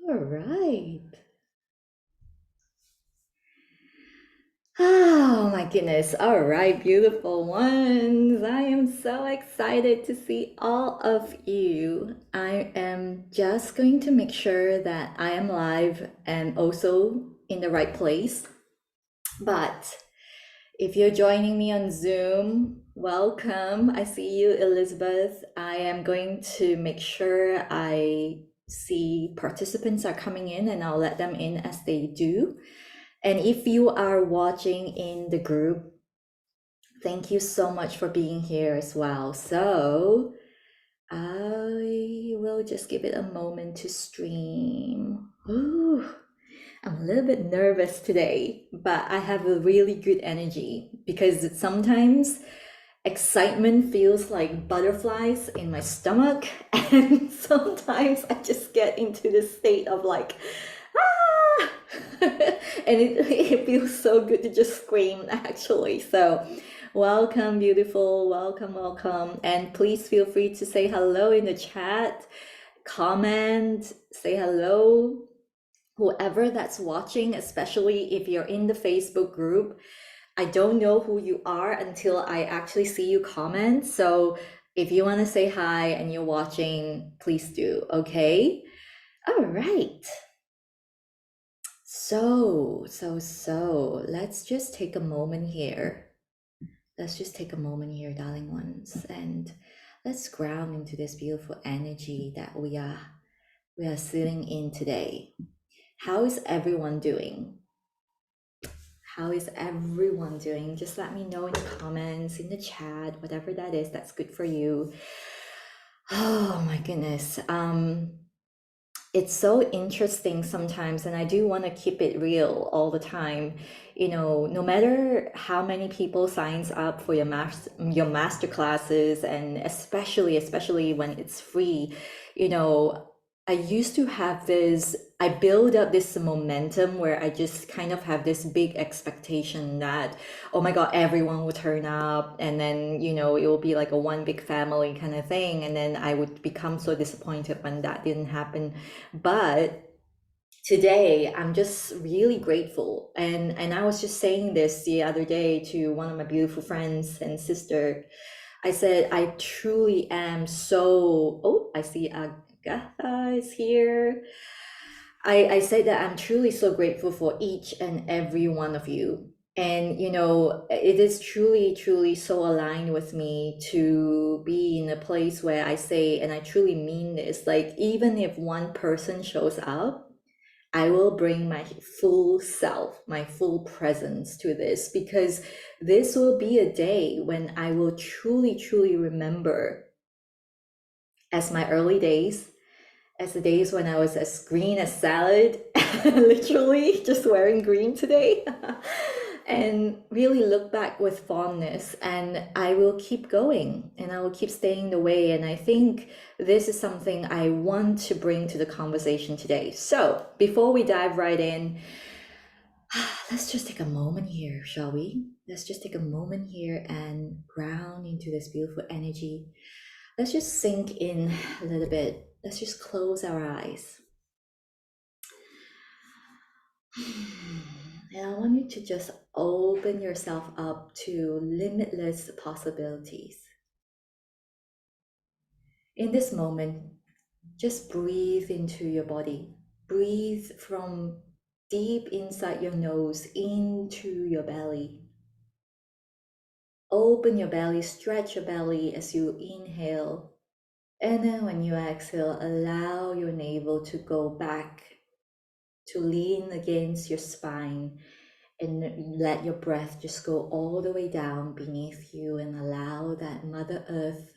All right. Oh my goodness. All right, beautiful ones. I am so excited to see all of you. I am just going to make sure that I am live and also in the right place. But if you're joining me on Zoom, welcome. I see you, Elizabeth. I am going to make sure I see participants are coming in and I'll let them in as they do. And if you are watching in the group, thank you so much for being here as well. So I will just give it a moment to stream. Ooh, I'm a little bit nervous today, but I have a really good energy because sometimes excitement feels like butterflies in my stomach, and sometimes I just get into this state of like, ah! And it feels so good to just scream actually. So welcome, beautiful, welcome, welcome. And please feel free to say hello in the chat, comment, say hello, whoever that's watching, especially if you're in the Facebook group. I don't know who you are until I actually see you comment. So if you want to say hi and you're watching, please do, okay? All right. So, let's just take a moment here. Let's just take a moment here, darling ones, and let's ground into this beautiful energy that we are sitting in today. How is everyone doing? How is everyone doing? Just let me know in the comments, in the chat, whatever that is, that's good for you. Oh my goodness. It's so interesting sometimes, and I do want to keep it real all the time. You know, no matter how many people signs up for your master classes, and especially when it's free, you know, I used to have this, I build up this momentum where I just kind of have this big expectation that, oh my God, everyone would turn up, and then, you know, it will be like a one big family kind of thing. And then I would become so disappointed when that didn't happen. But today I'm just really grateful, and I was just saying this the other day to one of my beautiful friends and sister. I said I truly am so, oh, I see Agatha is here. I said that I'm truly so grateful for each and every one of you. And, you know, it is truly so aligned with me to be in a place where I say, and I truly mean this, like, even if one person shows up, I will bring my full self, my full presence to this, because this will be a day when I will truly remember as my early days, as the days when I was as green as salad, literally just wearing green today, and really look back with fondness. And I will keep going and I will keep staying the way. And I think this is something I want to bring to the conversation today. So before we dive right in, let's just take a moment here, shall we? Let's just take a moment here and ground into this beautiful energy. Let's just sink in a little bit. Let's just close our eyes. And I want you to just open yourself up to limitless possibilities. In this moment, just breathe into your body. Breathe from deep inside your nose into your belly. Open your belly, stretch your belly as you inhale. And then when you exhale, allow your navel to go back, to lean against your spine, and let your breath just go all the way down beneath you, and allow that Mother Earth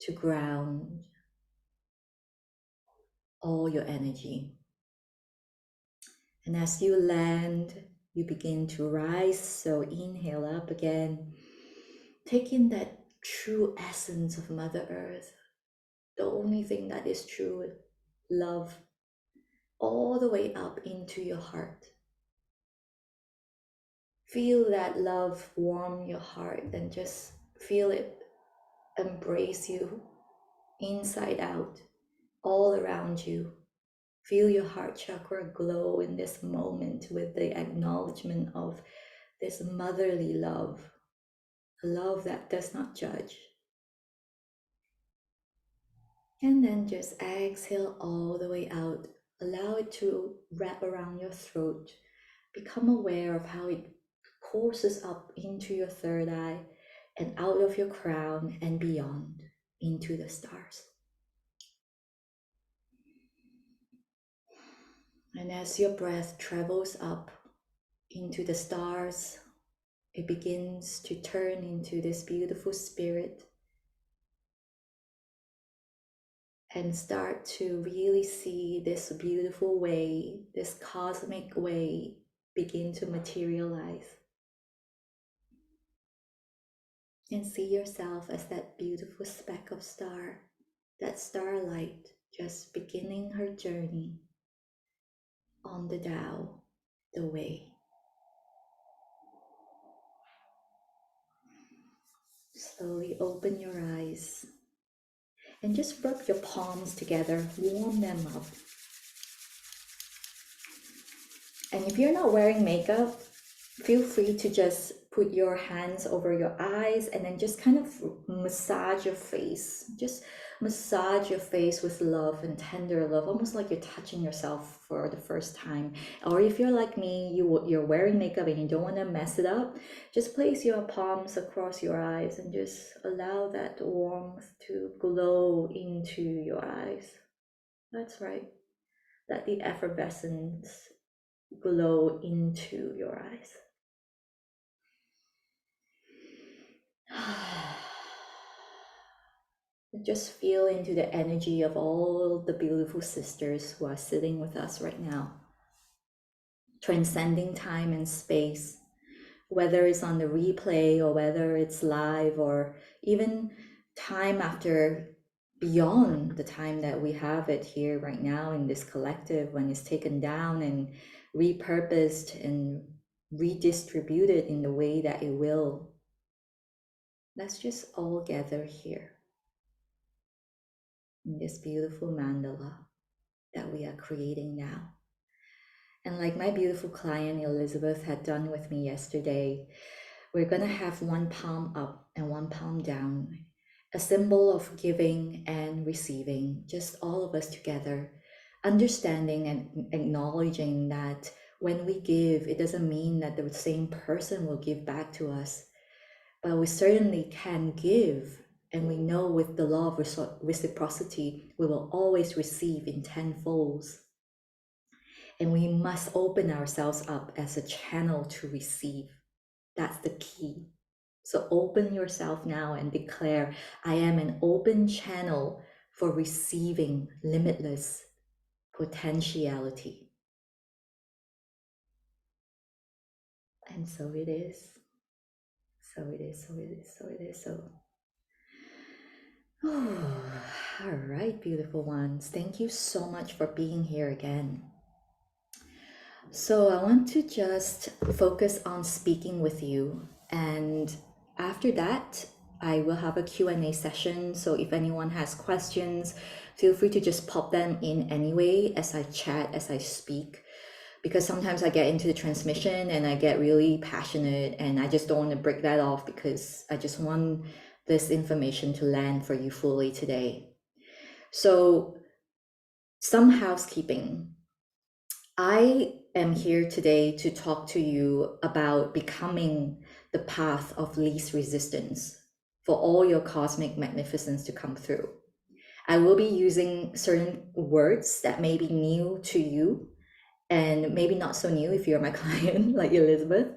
to ground all your energy. And as you land, you begin to rise. So inhale up again. Take in that true essence of Mother Earth, the only thing that is true, love, all the way up into your heart. Feel that love warm your heart and just feel it embrace you inside out, all around you. Feel your heart chakra glow in this moment with the acknowledgement of this motherly love, a love that does not judge. And then just exhale all the way out. Allow it to wrap around your throat. Become aware of how it courses up into your third eye and out of your crown and beyond into the stars. And as your breath travels up into the stars, it begins to turn into this beautiful spirit and start to really see this beautiful way, this cosmic way begin to materialize. And see yourself as that beautiful speck of star, that starlight just beginning her journey on the Tao, the way. Slowly open your eyes and just rub your palms together, warm them up. And if you're not wearing makeup, feel free to just put your hands over your eyes and then just kind of massage your face. Just massage your face with love and tender love, almost like you're touching yourself for the first time. Or if you're like me, you're wearing makeup and you don't want to mess it up, just place your palms across your eyes and just allow that warmth to glow into your eyes. That's right. Let the effervescence glow into your eyes. Just feel into the energy of all the beautiful sisters who are sitting with us right now, transcending time and space, whether it's on the replay or whether it's live or even time after, beyond the time that we have it here right now in this collective, when it's taken down and repurposed and redistributed in the way that it will. Let's just all gather here in this beautiful mandala that we are creating now. And like my beautiful client Elizabeth had done with me yesterday, we're going to have one palm up and one palm down, a symbol of giving and receiving, just all of us together, understanding and acknowledging that when we give, it doesn't mean that the same person will give back to us, but we certainly can give. And we know with the law of reciprocity, we will always receive in tenfolds. And we must open ourselves up as a channel to receive. That's the key. So open yourself now and declare, I am an open channel for receiving limitless potentiality. And so it is. So it is, so it is, so it is, so. Oh, all right, beautiful ones. Thank you so much for being here again. So I want to just focus on speaking with you, and after that I will have a Q&A session. So if anyone has questions, feel free to just pop them in anyway as I chat, as I speak, because sometimes I get into the transmission and I get really passionate and I just don't want to break that off, because I just want this information to land for you fully today. So some housekeeping. I am here today to talk to you about becoming the path of least resistance for all your cosmic magnificence to come through. I will be using certain words that may be new to you and maybe not so new if you're my client like Elizabeth.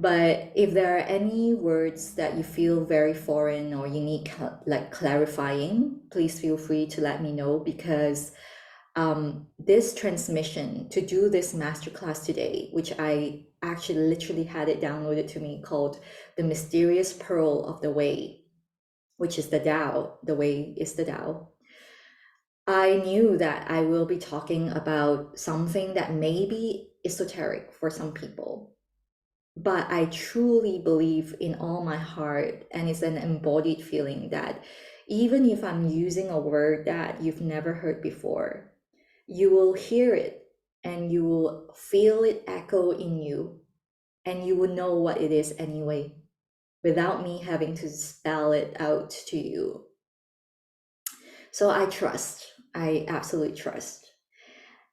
But if there are any words that you feel very foreign or you need like clarifying, please feel free to let me know, because this transmission, to do this masterclass today, which I actually literally had it downloaded to me, called The Mysterious Pearl of the Way, which is the Tao. The Way is the Tao. I knew that I will be talking about something that may be esoteric for some people, but I truly believe in all my heart, and it's an embodied feeling, that even if I'm using a word that you've never heard before, you will hear it and you will feel it echo in you, and you will know what it is anyway, without me having to spell it out to you. So I trust, I absolutely trust.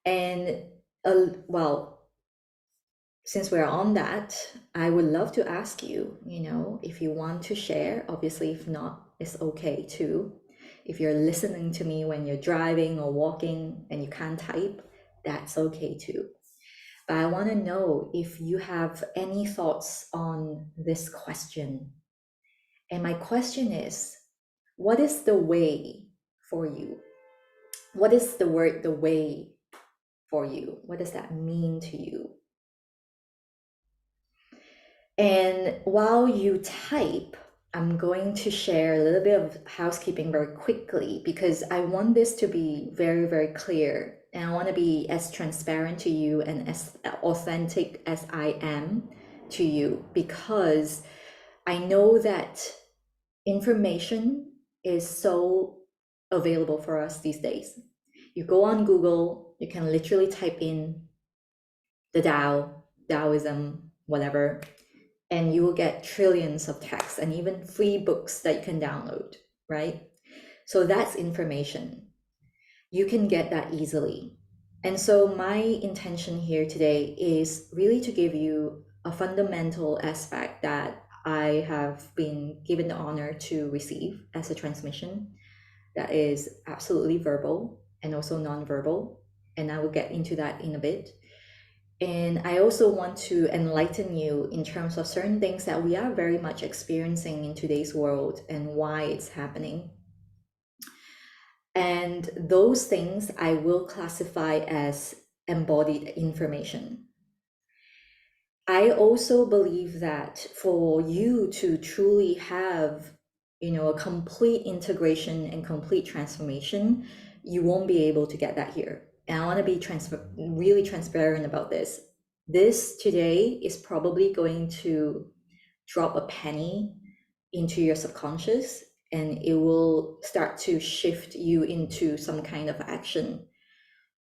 And well, since we're on that, I would love to ask you, if you want to share. Obviously, if not, it's okay too. If you're listening to me when you're driving or walking and you can't type, that's okay too. But I want to know if you have any thoughts on this question. And my question is, what is the way for you? What is the word the way for you? What does that mean to you? And while you type, I'm going to share a little bit of housekeeping very quickly, because I want this to be very, very clear. And I want to be as transparent to you and as authentic as I am to you, because I know that information is so available for us these days. You go on Google, you can literally type in the Tao, Taoism, whatever, and you will get trillions of texts and even free books that you can download, right? So that's information. You can get that easily. And so my intention here today is really to give you a fundamental aspect that I have been given the honor to receive as a transmission, that is absolutely verbal and also non-verbal. And I will get into that in a bit. And I also want to enlighten you in terms of certain things that we are very much experiencing in today's world and why it's happening. And those things I will classify as embodied information. I also believe that for you to truly have, a complete integration and complete transformation, you won't be able to get that here. And I want to be really transparent about this. This today is probably going to drop a penny into your subconscious, and it will start to shift you into some kind of action.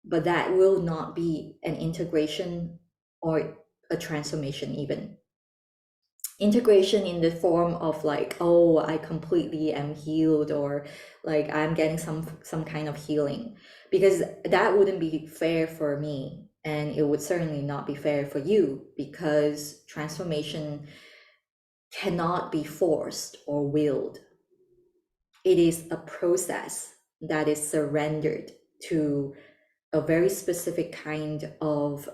But that will not be an integration or a transformation even. Integration in the form of like, oh, I completely am healed, or like I'm getting some kind of healing, because that wouldn't be fair for me, and it would certainly not be fair for you, because transformation cannot be forced or willed. It is a process that is surrendered to a very specific kind of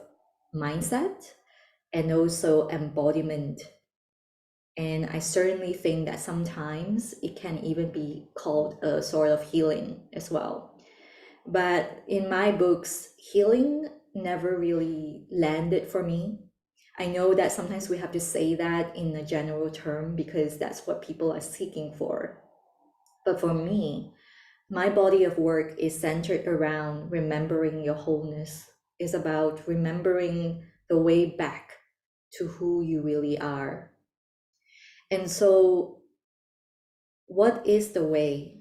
mindset and also embodiment. And I certainly think that sometimes it can even be called a sort of healing as well. But in my books, healing never really landed for me. I know that sometimes we have to say that in a general term because that's what people are seeking for. But for me, my body of work is centered around remembering your wholeness. It's about remembering the way back to who you really are. And so, what is the way?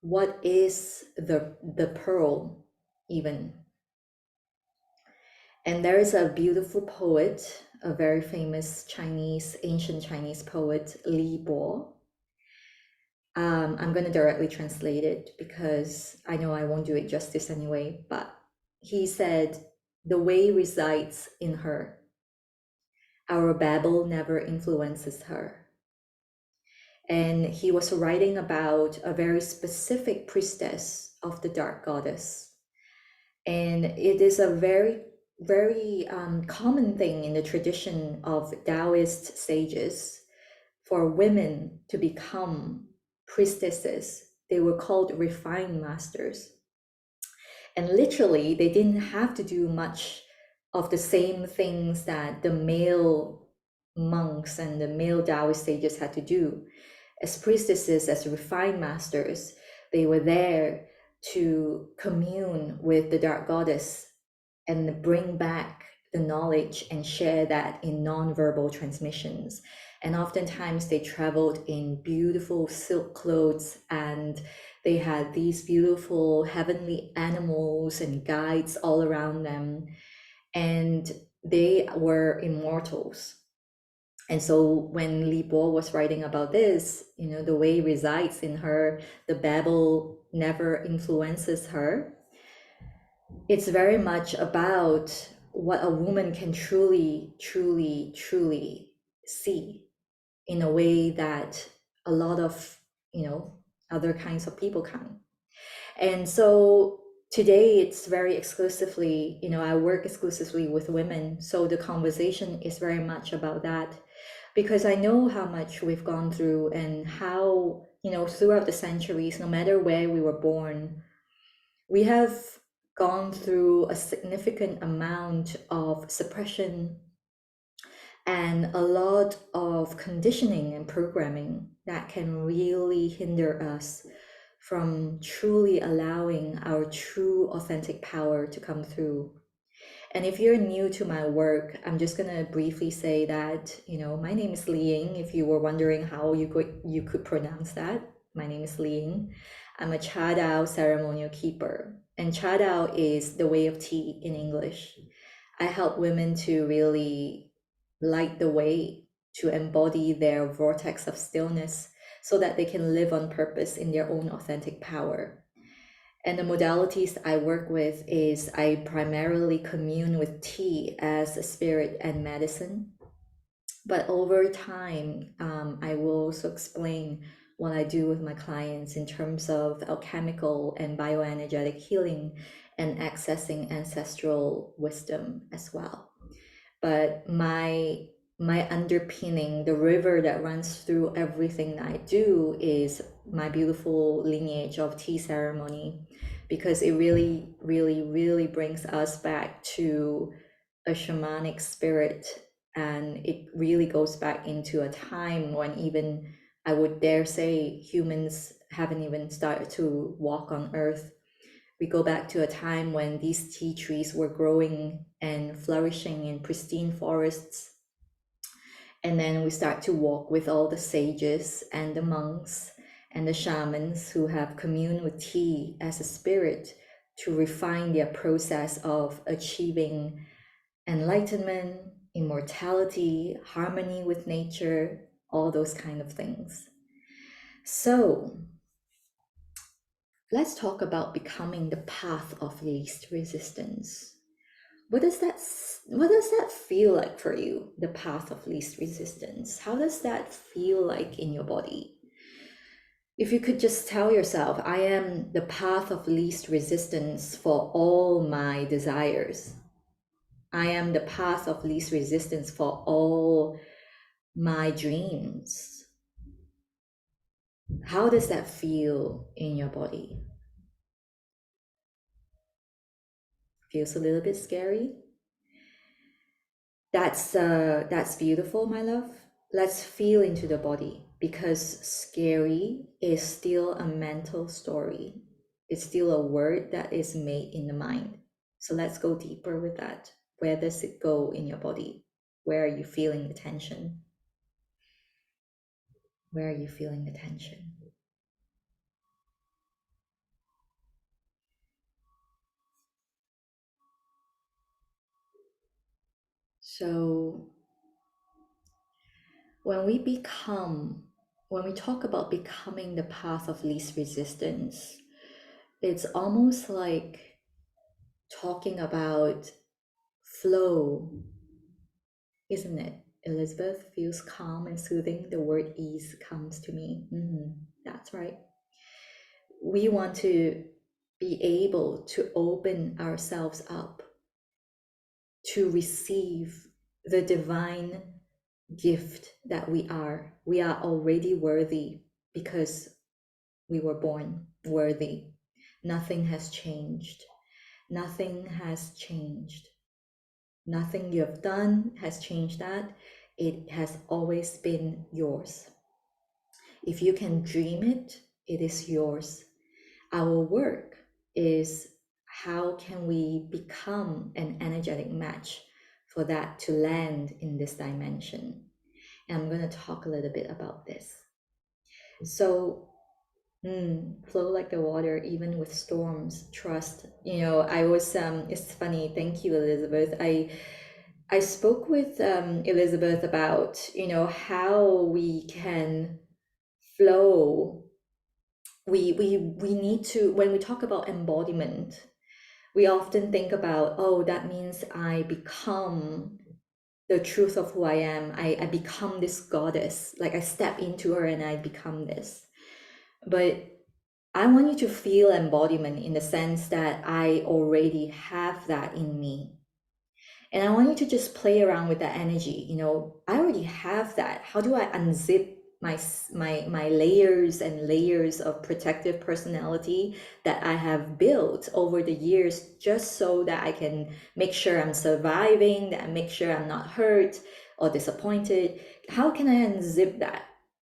What is the pearl, even? And there is a beautiful poet, a very famous ancient Chinese poet, Li Bo. I'm going to directly translate it because I know I won't do it justice anyway, but he said, "The way resides in her. Our babble never influences her." And he was writing about a very specific priestess of the dark goddess. And it is a very, very common thing in the tradition of Taoist sages for women to become priestesses. They were called refined masters. And literally, they didn't have to do much of the same things that the male monks and the male Taoist sages had to do. As priestesses, as refined masters, they were there to commune with the dark goddess and bring back the knowledge and share that in non-verbal transmissions. And oftentimes they traveled in beautiful silk clothes, and they had these beautiful heavenly animals and guides all around them, and they were immortals. And so when Li Bo was writing about this, the way resides in her, the babble never influences her. It's very much about what a woman can truly, truly, truly see in a way that a lot of, other kinds of people can. And so today it's very exclusively, I work exclusively with women. So the conversation is very much about that, because I know how much we've gone through and how, throughout the centuries, no matter where we were born, we have gone through a significant amount of suppression and a lot of conditioning and programming that can really hinder us from truly allowing our true authentic power to come through. And if you're new to my work, I'm just gonna briefly say that, my name is Li Ying. If you were wondering how you could pronounce that, my name is Li Ying. I'm a Cha Dao ceremonial keeper. And Cha Dao is the way of tea in English. I help women to really light the way, to embody their vortex of stillness so that they can live on purpose in their own authentic power. And the modalities I work with is I primarily commune with tea as a spirit and medicine. But over time, I will also explain what I do with my clients in terms of alchemical and bioenergetic healing and accessing ancestral wisdom as well. But my underpinning, the river that runs through everything I do, is my beautiful lineage of tea ceremony, because it really, really, really brings us back to a shamanic spirit, and it really goes back into a time when even, I would dare say, humans haven't even started to walk on earth. We go back to a time when these tea trees were growing and flourishing in pristine forests. And then we start to walk with all the sages and the monks and the shamans who have communed with tea as a spirit to refine their process of achieving enlightenment, immortality, harmony with nature, all those kind of things. So let's talk about becoming the path of least resistance. What does that feel like for you, the path of least resistance? How does that feel like in your body? If you could just tell yourself, I am the path of least resistance for all my desires. I am the path of least resistance for all my dreams. How does that feel in your body? Feels a little bit scary? That's beautiful, my love. Let's feel into the body, because scary is still a mental story. It's still a word that is made in the mind. So let's go deeper with that. Where does it go in your body? Where are you feeling the tension? Where are you feeling the tension? So when we talk about becoming the path of least resistance, it's almost like talking about flow, isn't it? Elizabeth, feels calm and soothing. The word ease comes to me. That's right. We want to be able to open ourselves up to receive the divine gift that we are. We are already worthy because we were born worthy. Nothing has changed. Nothing has changed. Nothing you have done has changed that. It has always been yours. If you can dream it, it is yours. Our work is, how can we become an energetic match for that to land in this dimension. And I'm going to talk a little bit about this. So, flow like the water, even with storms, trust. I was, it's funny. Thank you, Elizabeth. I spoke with Elizabeth about, how we can flow. We need to, when we talk about embodiment, we often think about, oh, that means I become the truth of who I am. I become this goddess. Like I step into her and I become this. But I want you to feel embodiment in the sense that I already have that in me. And I want you to just play around with that energy. I already have that. How do I unzip my layers and layers of protective personality that I have built over the years, just so that I can make sure I'm surviving, that I make sure I'm not hurt or disappointed? How can I unzip that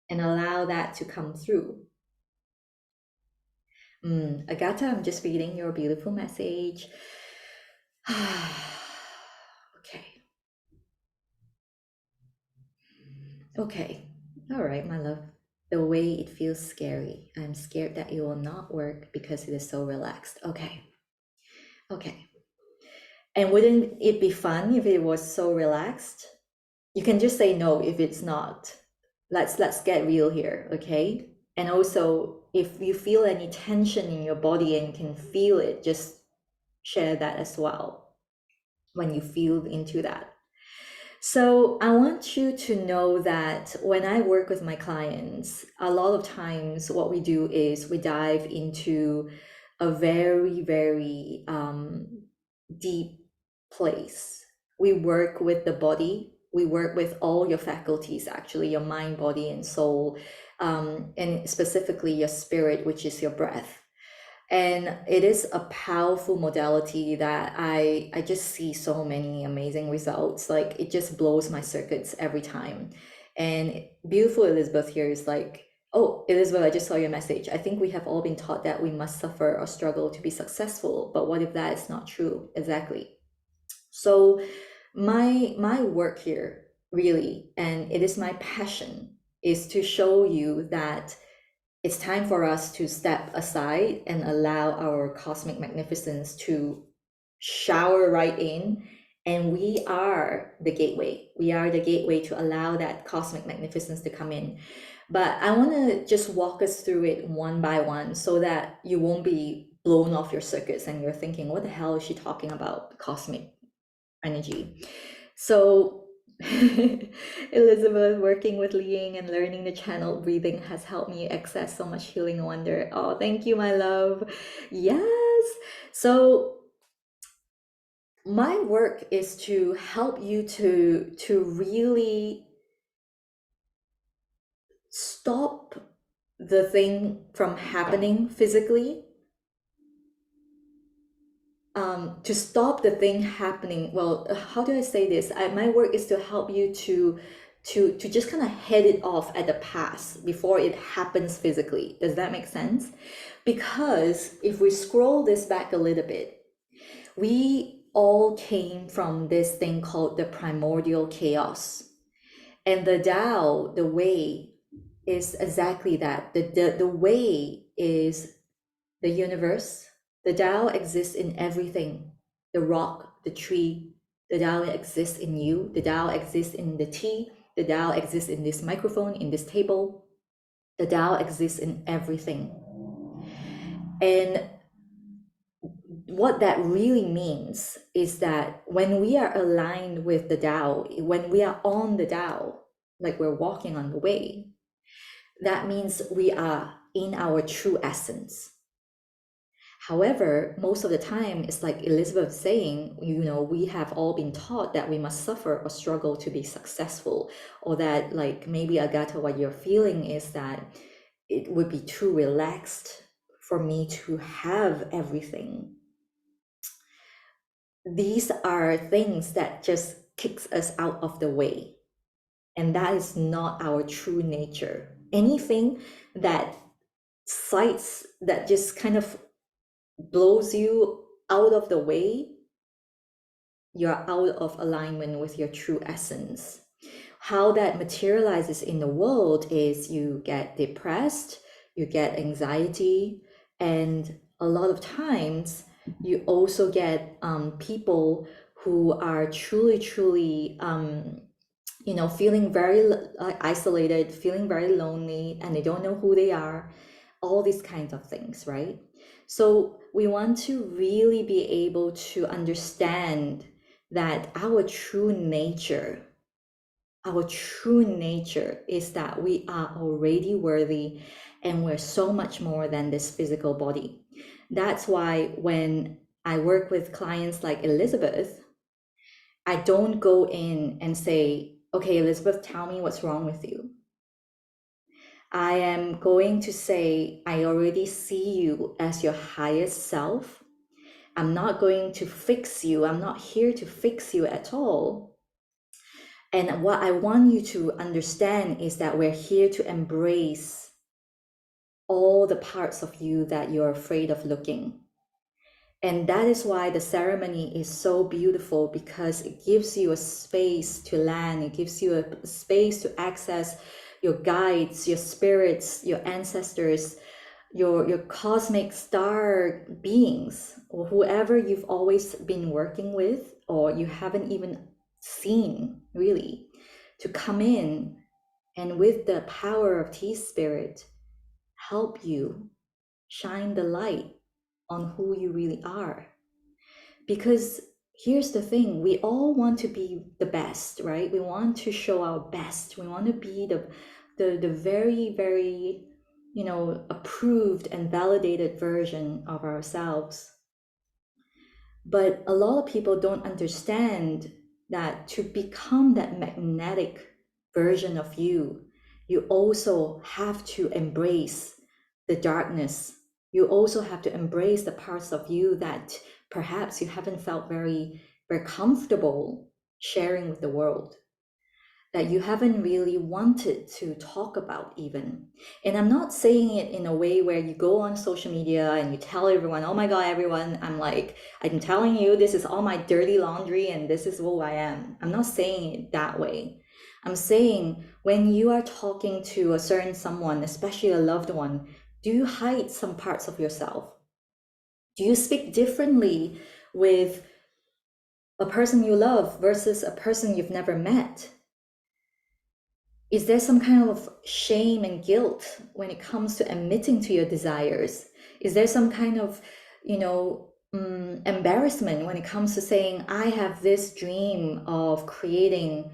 and allow that to come through? Agata, I'm just reading your beautiful message. Okay. Okay. All right, my love. The way it feels scary. I'm scared that it will not work because it is so relaxed. Okay. Okay. And wouldn't it be fun if it was so relaxed? You can just say no if it's not. Let's get real here, okay? And also, if you feel any tension in your body and can feel it, just share that as well when you feel into that. So I want you to know that when I work with my clients, a lot of times what we do is we dive into a very, very deep place. We work with the body. We work with all your faculties, actually, your mind, body, and soul, and specifically your spirit, which is your breath. And it is a powerful modality that I just see so many amazing results. Like it just blows my circuits every time. And beautiful Elizabeth here is like, oh, Elizabeth, I just saw your message. I think we have all been taught that we must suffer or struggle to be successful. But what if that is not true? Exactly. So my work here really, and it is my passion, is to show you that it's time for us to step aside and allow our cosmic magnificence to shower right in. And we are the gateway. We are the gateway to allow that cosmic magnificence to come in. But I want to just walk us through it one by one so that you won't be blown off your circuits and you're thinking, what the hell is she talking about? Cosmic energy. So, Elizabeth, working with Ling and learning the channel breathing has helped me access so much healing and wonder. Oh, thank you, my love. Yes. So, my work is to help you to really stop the thing from happening physically, to stop the thing happening. Well, how do I say this? My work is to help you to just kind of head it off at the pass before it happens physically. Does that make sense? Because if we scroll this back a little bit, we all came from this thing called the primordial chaos. And the Tao, the way, is exactly that. The way is the universe. The Tao exists in everything. The rock, the tree, the Tao exists in you. The Tao exists in the tea. The Tao exists in this microphone, in this table. The Tao exists in everything. And what that really means is that when we are aligned with the Tao, when we are on the Tao, like we're walking on the way, that means we are in our true essence. However, most of the time, it's like Elizabeth saying, we have all been taught that we must suffer or struggle to be successful, or that, like, maybe Agata, what you're feeling is that it would be too relaxed for me to have everything. These are things that just kicks us out of the way. And that is not our true nature. Anything that sights that just kind of blows you out of the way you're out of alignment with your true essence. How that materializes in the world is you get depressed, you get anxiety, and a lot of times you also get people who are truly feeling very isolated, feeling very lonely, and they don't know who they are, all these kinds of things, right? So we want to really be able to understand that our true nature is that we are already worthy and we're so much more than this physical body. That's why when I work with clients like Elizabeth, I don't go in and say, okay, Elizabeth, tell me what's wrong with you. I am going to say, I already see you as your highest self. I'm not going to fix you. I'm not here to fix you at all. And what I want you to understand is that we're here to embrace all the parts of you that you're afraid of looking. And that is why the ceremony is so beautiful, because it gives you a space to land. It gives you a space to access your guides, your spirits, your ancestors, your cosmic star beings, or whoever you've always been working with, or you haven't even seen really, to come in and with the power of Tea Spirit help you shine the light on who you really are. Because here's the thing, we all want to be the best, right? We want to show our best. We want to be the very, very, approved and validated version of ourselves. But a lot of people don't understand that to become that magnetic version of you, you also have to embrace the darkness. You also have to embrace the parts of you that perhaps you haven't felt very, very comfortable sharing with the world, that you haven't really wanted to talk about even. And I'm not saying it in a way where you go on social media and you tell everyone, oh my God, everyone, I'm telling you, this is all my dirty laundry and this is who I am. I'm not saying it that way. I'm saying when you are talking to a certain someone, especially a loved one, do you hide some parts of yourself? Do you speak differently with a person you love versus a person you've never met? Is there some kind of shame and guilt when it comes to admitting to your desires? Is there some kind of, embarrassment when it comes to saying, I have this dream of creating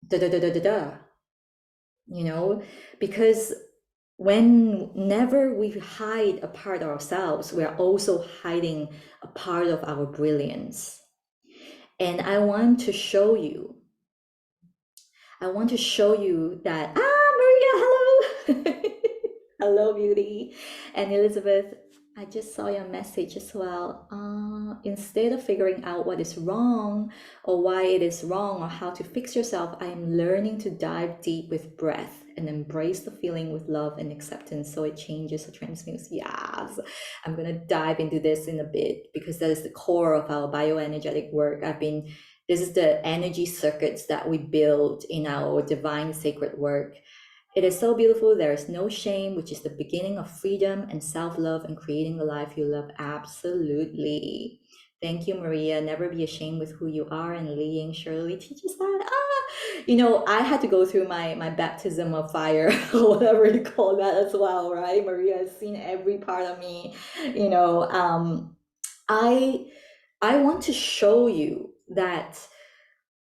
da da da da da da, Because whenever we hide a part of ourselves, we're also hiding a part of our brilliance. And I want to show you that, Maria, hello. Hello, beauty. And Elizabeth, I just saw your message as well. Instead of figuring out what is wrong or why it is wrong or how to fix yourself, I am learning to dive deep with breath and embrace the feeling with love and acceptance so it changes or transmutes. Yes, I'm going to dive into this in a bit because that is the core of our bioenergetic work. This is the energy circuits that we build in our divine sacred work. It is so beautiful. There is no shame, which is the beginning of freedom and self-love and creating the life you love. Absolutely. Thank you, Maria. Never be ashamed with who you are. And Li Ying surely teaches that. I had to go through my baptism of fire, or whatever you call that as well, right? Maria has seen every part of me. I want to show you that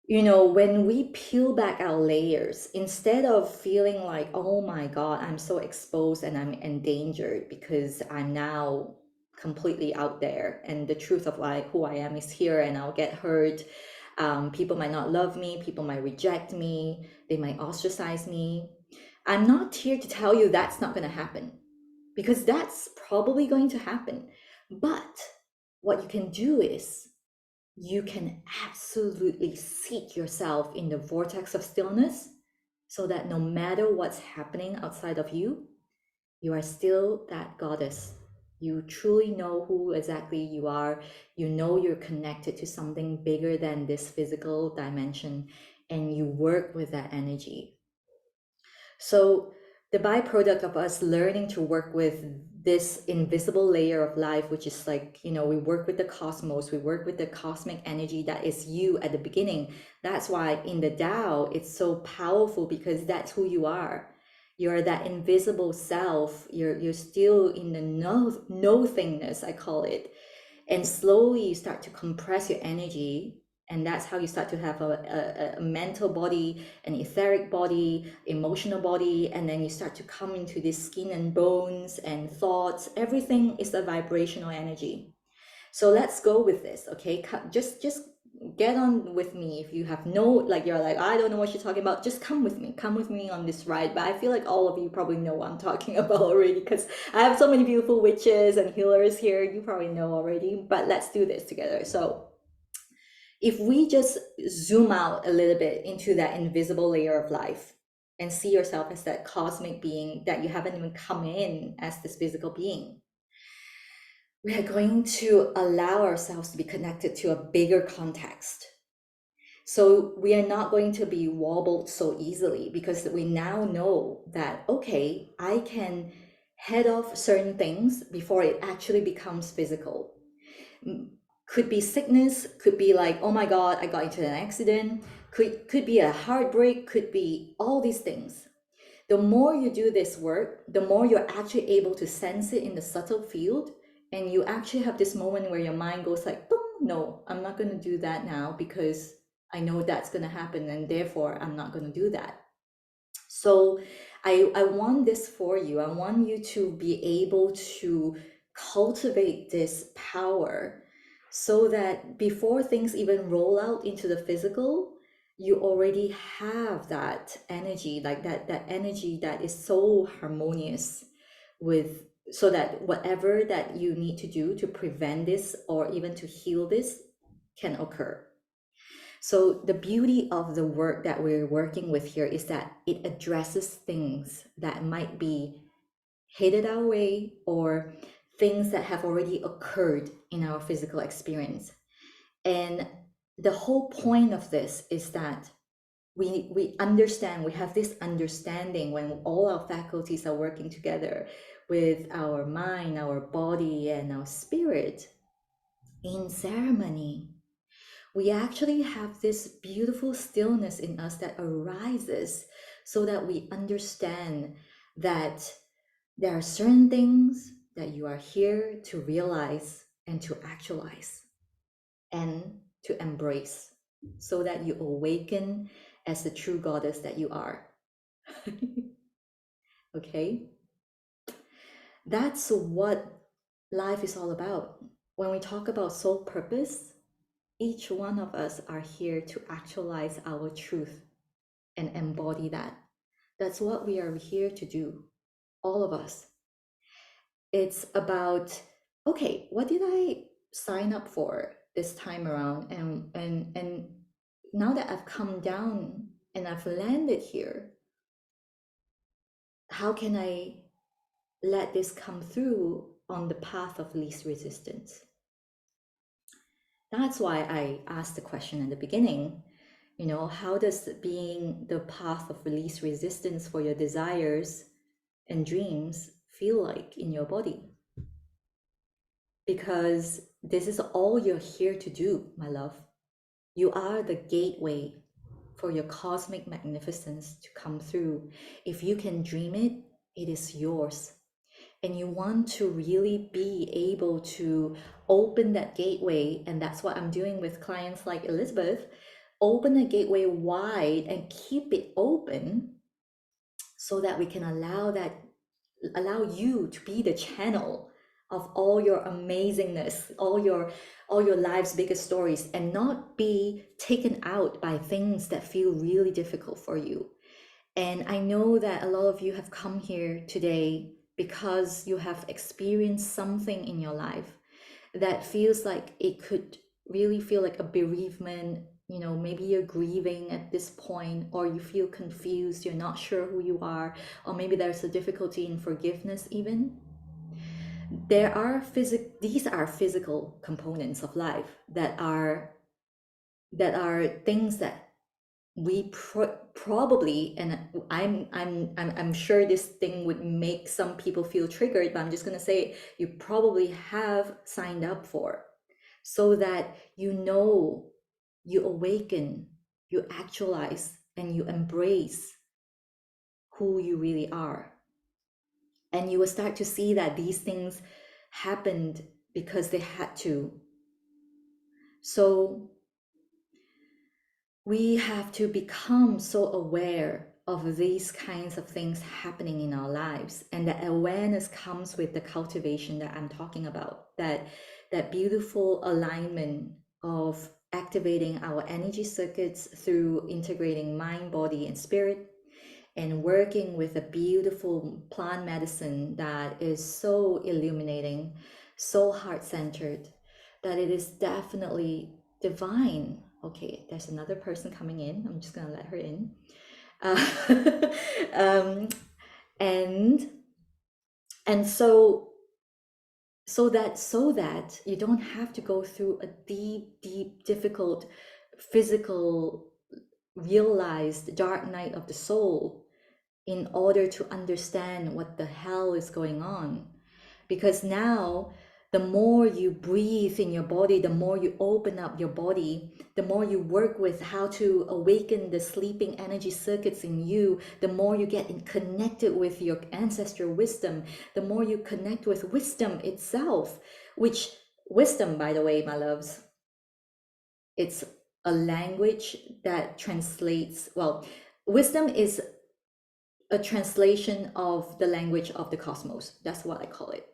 when we peel back our layers, instead of feeling like, oh my God, I'm so exposed and I'm endangered because I'm now completely out there and the truth of who I am is here and I'll get hurt. People might not love me, people might reject me, they might ostracize me. I'm not here to tell you that's not going to happen, because that's probably going to happen. But what you can do is you can absolutely seat yourself in the vortex of stillness so that no matter what's happening outside of you, you are still that goddess. You truly know who exactly you are. You know you're connected to something bigger than this physical dimension, and you work with that energy. So, the byproduct of us learning to work with this invisible layer of life, which is like, we work with the cosmos, we work with the cosmic energy that is you at the beginning. That's why in the Tao, it's so powerful, because that's who you are. You're that invisible self. You're still in the nothingness, I call it. And slowly you start to compress your energy, and that's how you start to have a mental body, an etheric body, emotional body, and then you start to come into this skin and bones and thoughts. Everything is a vibrational energy. So let's go with this, okay? Just get on with me. If you have you're like, I don't know what you're talking about, just come with me on this ride. But I feel like all of you probably know what I'm talking about already, because I have so many beautiful witches and healers here. You probably know already, but let's do this together. So if we just zoom out a little bit into that invisible layer of life and see yourself as that cosmic being, that you haven't even come in as this physical being, we are going to allow ourselves to be connected to a bigger context. So we are not going to be wobbled so easily, because we now know that, okay, I can head off certain things before it actually becomes physical. Could be sickness, could be like, oh my God, I got into an accident, could be a heartbreak, could be all these things. The more you do this work, the more you're actually able to sense it in the subtle field. And you actually have this moment where your mind goes like, boom, no, I'm not going to do that now, because I know that's going to happen, and therefore I'm not going to do that. So I want this for you. I want you to be able to cultivate this power, so that before things even roll out into the physical, you already have that energy, like that energy that is so harmonious with, so that whatever that you need to do to prevent this or even to heal this can occur. So the beauty of the work that we're working with here is that it addresses things that might be headed our way, or things that have already occurred in our physical experience. And the whole point of this is that we understand, we have this understanding when all our faculties are working together with our mind, our body, and our spirit in ceremony. We actually have this beautiful stillness in us that arises, so that we understand that there are certain things that you are here to realize and to actualize and to embrace, so that you awaken as the true goddess that you are. Okay? That's what life is all about. When we talk about soul purpose, each one of us are here to actualize our truth and embody that. That's what we are here to do, all of us. It's about, okay, what did I sign up for this time around? And now that I've come down and I've landed here, how can I let this come through on the path of least resistance? That's why I asked the question in the beginning, how does being the path of least resistance for your desires and dreams feel like in your body? Because this is all you're here to do, my love. You are the gateway for your cosmic magnificence to come through. If you can dream it, it is yours. And you want to really be able to open that gateway. And that's what I'm doing with clients like Elizabeth. Open the gateway wide and keep it open, so that we can allow you to be the channel of all your amazingness, all your life's biggest stories, and not be taken out by things that feel really difficult for you. And I know that a lot of you have come here today because you have experienced something in your life that feels like it could really feel like a bereavement. Maybe you're grieving at this point, or you feel confused, you're not sure who you are, or maybe there's a difficulty in forgiveness even. these are physical components of life that are things that we probably, and I'm sure this thing would make some people feel triggered, but I'm just going to say you probably have signed up for, so that you awaken, you actualize, and you embrace who you really are. And you will start to see that these things happened because they had to. So we have to become so aware of these kinds of things happening in our lives, and that awareness comes with the cultivation that I'm talking about, that beautiful alignment of activating our energy circuits through integrating mind, body, and spirit, and working with a beautiful plant medicine that is so illuminating, so heart-centered, that it is definitely divine. Okay, there's another person coming in. I'm just gonna let her in. Uh, um, and so that you don't have to go through a deep, difficult, physical, realized dark night of the soul in order to understand what the hell is going on. Because now, the more you breathe in your body, the more you open up your body, the more you work with how to awaken the sleeping energy circuits in you, the more you get connected with your ancestral wisdom, the more you connect with wisdom itself, which wisdom, by the way, my loves, it's a language that translates, well, wisdom is a translation of the language of the cosmos. That's what I call it.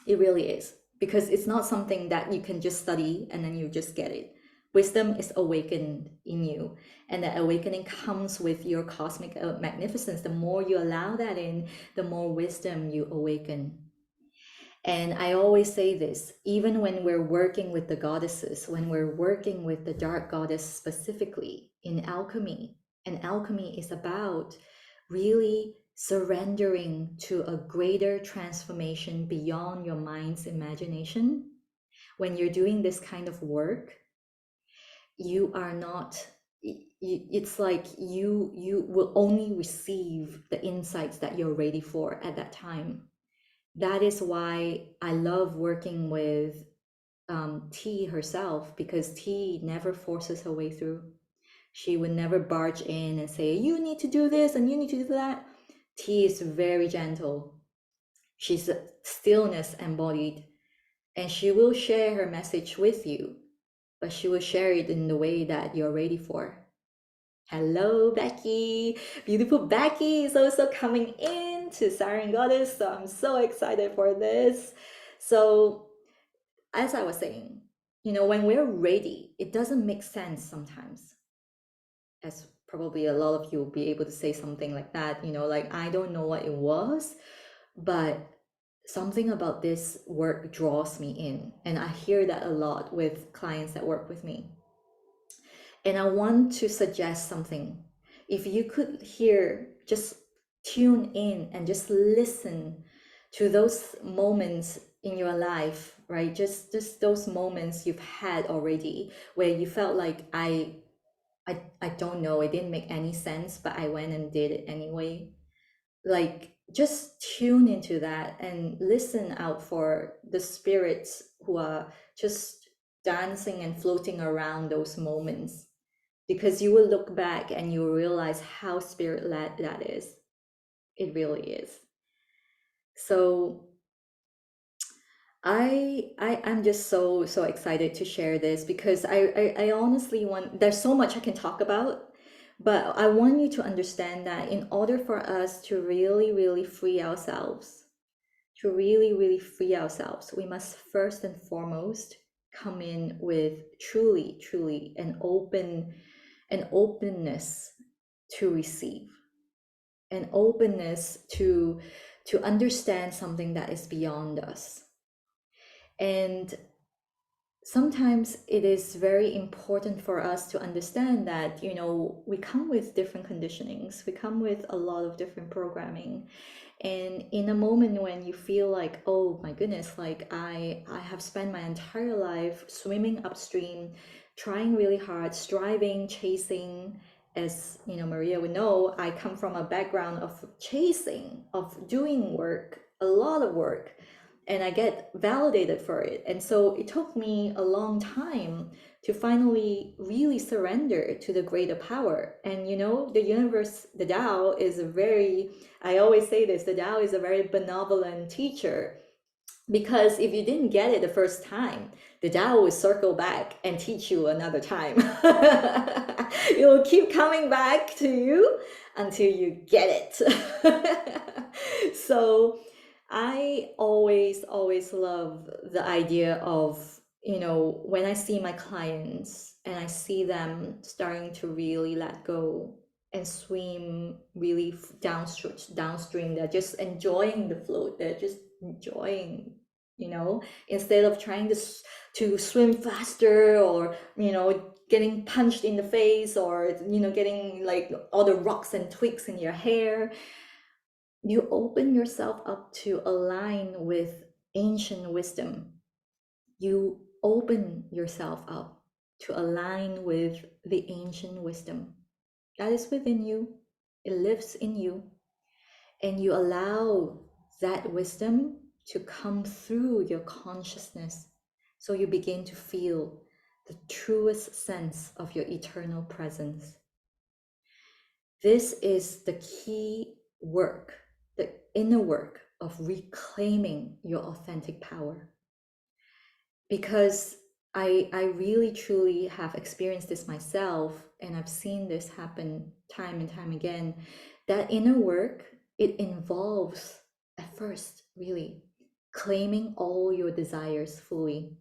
It really is. Because it's not something that you can just study and then you just get it. Wisdom is awakened in you. And that awakening comes with your cosmic magnificence. The more you allow that in, the more wisdom you awaken. And I always say this, even when we're working with the goddesses, when we're working with the dark goddess specifically in alchemy, and alchemy is about really surrendering to a greater transformation beyond your mind's imagination. When you're doing this kind of work, you are not, it's like you will only receive the insights that you're ready for at that time. That is why I love working with T herself, because T never forces her way through. She would never barge in and say, you need to do this and you need to do that. T is very gentle. She's a stillness embodied, and she will share her message with you, but she will share it in the way that you're ready for. Hello, Becky. Beautiful Becky is also coming in to Siren Goddess. So I'm so excited for this. So, as I was saying, when we're ready, it doesn't make sense sometimes. As probably a lot of you will be able to say something like that, like, I don't know what it was, but something about this work draws me in. And I hear that a lot with clients that work with me. And I want to suggest something. If you could just tune in and just listen to those moments in your life, right? Just those moments you've had already where you felt like I don't know, it didn't make any sense, but I went and did it anyway. Like, just tune into that and listen out for the spirits who are just dancing and floating around those moments, because you will look back and you will realize how spirit-led that is. It really is. So I'm just so excited to share this, because I honestly want, there's so much I can talk about, but I want you to understand that in order for us to really free ourselves, we must first and foremost come in with truly an openness to receive, an openness to understand something that is beyond us. And sometimes it is very important for us to understand that we come with different conditionings, we come with a lot of different programming, And in a moment when you feel like, oh my goodness, like I have spent my entire life swimming upstream, trying really hard, striving, chasing, as you know, Maria would know, I come from a background of chasing, of doing work, a lot of work, and I get validated for it. And so it took me a long time to finally really surrender to the greater power. And you know, the universe, the Tao is a very, I always say this, the Tao is a very benevolent teacher, because if you didn't get it the first time, the Tao will circle back and teach you another time. It will keep coming back to you until you get it. So I always love the idea of, you know, when I see my clients and I see them starting to really let go and swim really downstream, they're just enjoying the float, they're just enjoying, you know, instead of trying to swim faster, or you know, getting punched in the face, or you know, getting like all the rocks and twigs in your hair. You open yourself up to align with ancient wisdom. You open yourself up to align with the ancient wisdom that is within you. It lives in you, and you allow that wisdom to come through your consciousness, so you begin to feel the truest sense of your eternal presence. This is the key work, the inner work of reclaiming your authentic power. Because I really truly have experienced this myself, and I've seen this happen time and time again. That inner work, it involves at first really claiming all your desires fully.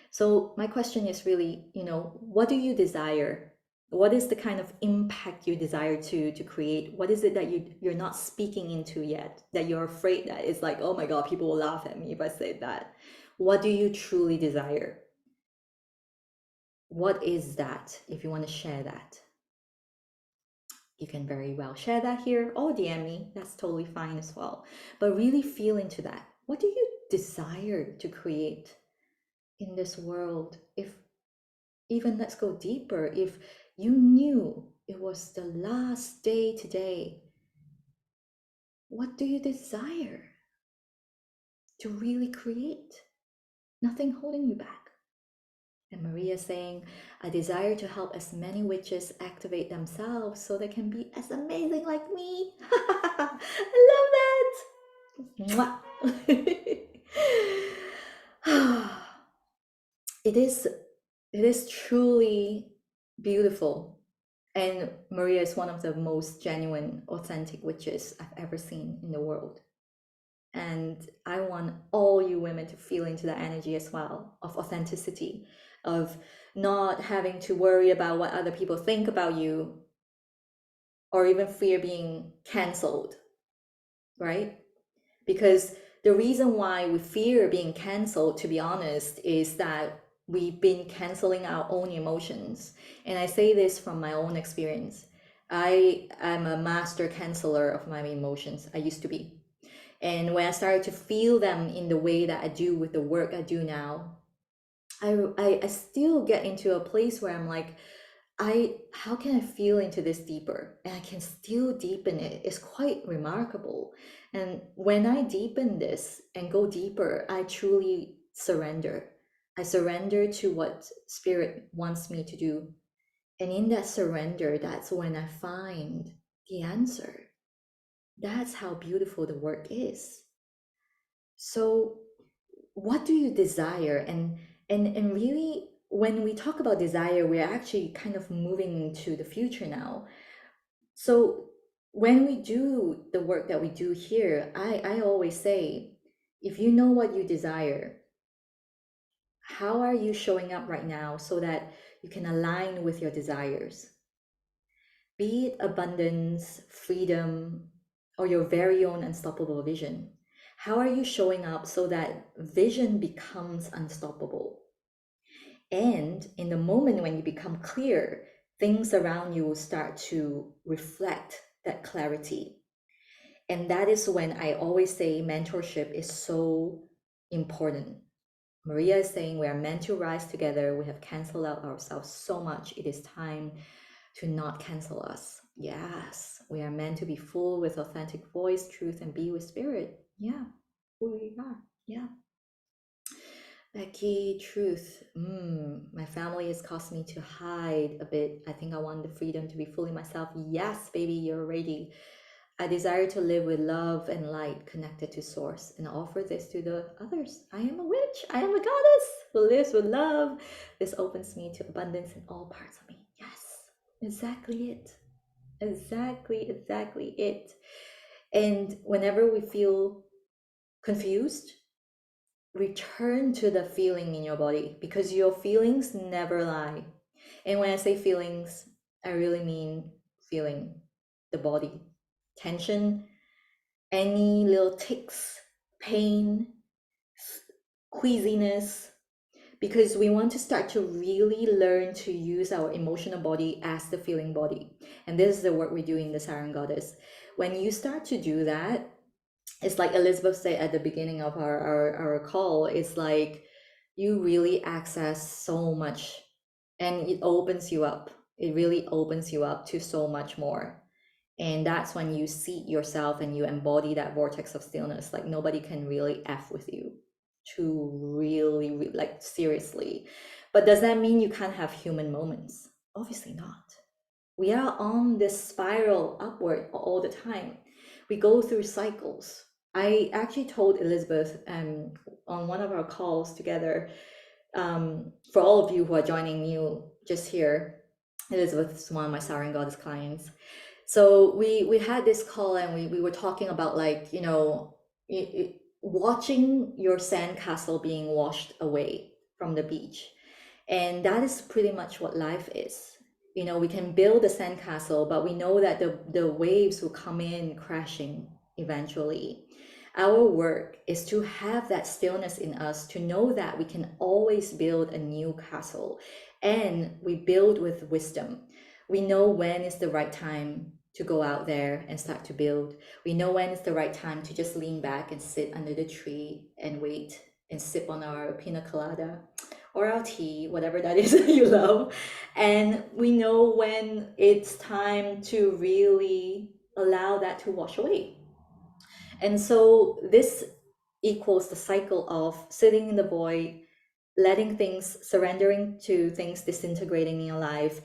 So my question is really, you know, what do you desire? What is the kind of impact you desire to create? What is it that you're not speaking into yet, that you're afraid that it's like, oh my God, people will laugh at me if I say that? What do you truly desire? What is that? If you want to share that, you can very well share that here or DM me. That's totally fine as well. But really feel into that. What do you desire to create in this world? If even, let's go deeper, if you knew it was the last day today, what do you desire to really create? Nothing holding you back. And Maria saying, I desire to help as many witches activate themselves so they can be as amazing like me. I love that. It is truly beautiful. And Maria is one of the most genuine, authentic witches I've ever seen in the world. And I want all you women to feel into that energy as well, of authenticity, of not having to worry about what other people think about you, or even fear being canceled, right? Because the reason why we fear being canceled, to be honest, is that we've been canceling our own emotions. And I say this from my own experience. I am a master canceller of my emotions. I used to be. And when I started to feel them in the way that I do with the work I do now, I still get into a place where I'm like, how can I feel into this deeper? And I can still deepen it. It's quite remarkable. And when I deepen this and go deeper, I truly surrender. I surrender to what spirit wants me to do. And in that surrender, that's when I find the answer. That's how beautiful the work is. So what do you desire? And really, when we talk about desire, we're actually kind of moving into the future now. So when we do the work that we do here, I always say, if you know what you desire, how are you showing up right now so that you can align with your desires? Be it abundance, freedom, or your very own unstoppable vision. How are you showing up so that vision becomes unstoppable? And in the moment when you become clear, things around you will start to reflect that clarity. And that is when I always say mentorship is so important. Maria is saying we are meant to rise together. We have canceled out ourselves so much. It is time to not cancel us. Yes, we are meant to be full with authentic voice, truth, and be with spirit. Yeah, who we are. Yeah. Becky, truth. My family has caused me to hide a bit. I think I want the freedom to be fully myself. Yes, baby, you're ready. I desire to live with love and light connected to source and offer this to the others. I am a witch. I am a goddess who lives with love. This opens me to abundance in all parts of me. Yes, exactly it. Exactly it. And whenever we feel confused, return to the feeling in your body because your feelings never lie. And when I say feelings, I really mean feeling the body, tension, any little ticks, pain, queasiness, because we want to start to really learn to use our emotional body as the feeling body. And this is the work we do in the Siren Goddess. When you start to do that, it's like Elizabeth said at the beginning of our call, it's like you really access so much and it opens you up. It really opens you up to so much more. And that's when you seat yourself and you embody that vortex of stillness. Like nobody can really F with you to really, like seriously. But does that mean you can't have human moments? Obviously not. We are on this spiral upward all the time. We go through cycles. I actually told Elizabeth on one of our calls together, for all of you who are joining new just here, Elizabeth is one of my Siren Goddess clients. So we had this call and we were talking about like, you know, watching your sandcastle being washed away from the beach. And that is pretty much what life is. You know, we can build a sandcastle, but we know that the waves will come in crashing eventually. Our work is to have that stillness in us, to know that we can always build a new castle. And we build with wisdom. We know when is the right time to go out there and start to build. We know when is the right time to just lean back and sit under the tree and wait and sip on our pina colada or our tea, whatever that is that you love. And we know when it's time to really allow that to wash away. And so this equals the cycle of sitting in the void, letting things, surrendering to things disintegrating in your life,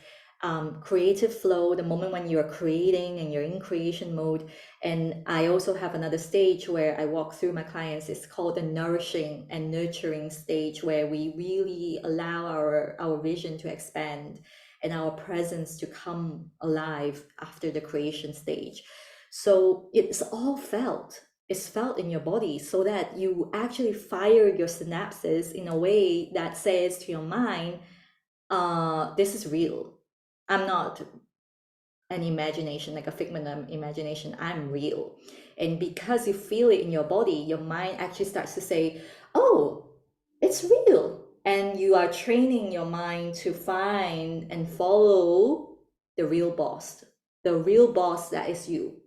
creative flow, the moment when you're creating and you're in creation mode. And I also have another stage where I walk through my clients. It's called the nourishing and nurturing stage, where we really allow our vision to expand and our presence to come alive after the creation stage. So it's all felt. It's felt in your body, so that you actually fire your synapses in a way that says to your mind, this is real. I'm not an imagination, like a figment of imagination. I'm real. And because you feel it in your body, your mind actually starts to say, oh, it's real. And you are training your mind to find and follow the real boss that is you.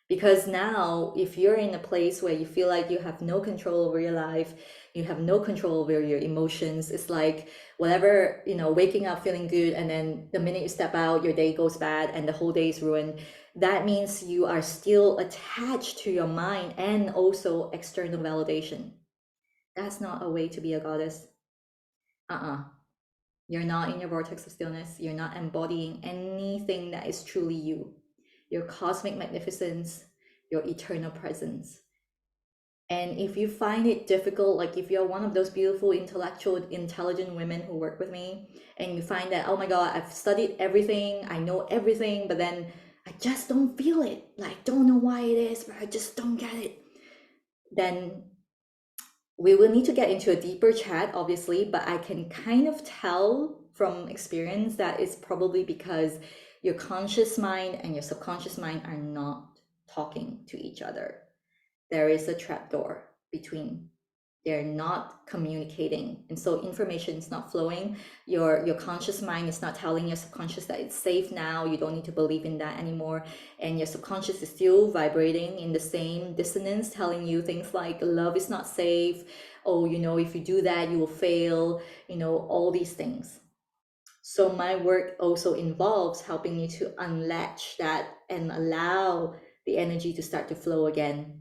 Because now, if you're in a place where you feel like you have no control over your life, you have no control over your emotions, it's like whatever, you know, waking up feeling good, and then the minute you step out, your day goes bad and the whole day is ruined. That means you are still attached to your mind and also external validation. That's not a way to be a goddess. You're not in your vortex of stillness. You're not embodying anything that is truly you, your cosmic magnificence, your eternal presence. And if you find it difficult, like if you're one of those beautiful, intellectual, intelligent women who work with me, and you find that, oh my God, I've studied everything, I know everything, but then I just don't feel it. Like, don't know why it is, but I just don't get it. Then we will need to get into a deeper chat, obviously, but I can kind of tell from experience that it's probably because your conscious mind and your subconscious mind are not talking to each other. There is a trapdoor between. They're not communicating, and so information is not flowing. Your conscious mind is not telling your subconscious that it's safe now, you don't need to believe in that anymore, and your subconscious is still vibrating in the same dissonance, telling you things like love is not safe, oh, you know, if you do that you will fail, you know, all these things. So my work also involves helping you to unlatch that and allow the energy to start to flow again,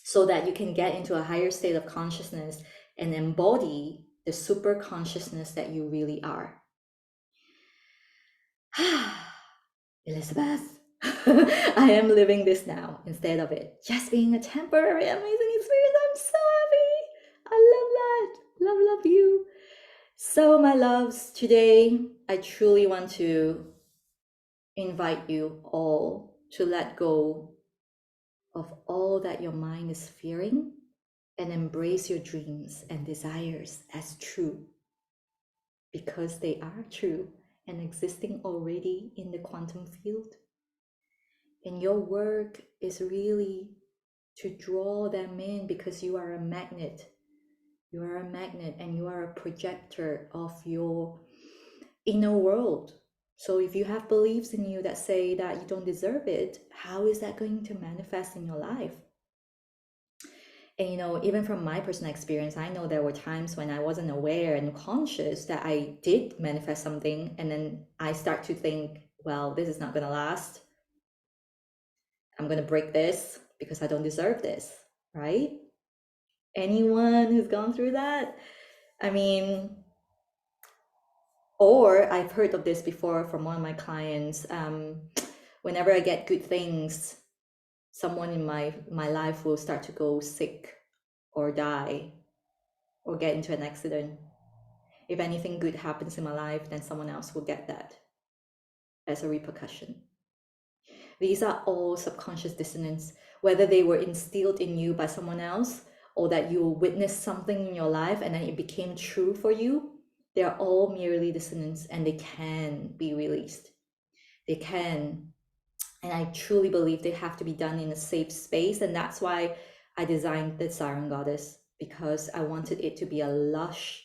so that you can get into a higher state of consciousness and embody the super consciousness that you really are. Elizabeth, I am living this now instead of it just being a temporary amazing experience. I'm so happy. I love that. Love you. So my loves, today I truly want to invite you all to let go of all that your mind is fearing and embrace your dreams and desires as true, because they are true and existing already in the quantum field. And your work is really to draw them in, because you are a magnet. You are a magnet and you are a projector of your inner world. So if you have beliefs in you that say that you don't deserve it, how is that going to manifest in your life? And you know, even from my personal experience, I know there were times when I wasn't aware and conscious that I did manifest something, and then I start to think, well, this is not going to last. I'm going to break this because I don't deserve this, right? Anyone who's gone through that? I mean, or I've heard of this before from one of my clients. Whenever I get good things, someone in my life will start to go sick or die or get into an accident. If anything good happens in my life, then someone else will get that as a repercussion. These are all subconscious dissonance, whether they were instilled in you by someone else or that you witnessed something in your life and then it became true for you. They are all merely dissonance, and they can be released. They can. And I truly believe they have to be done in a safe space. And that's why I designed the Siren Goddess, because I wanted it to be a lush,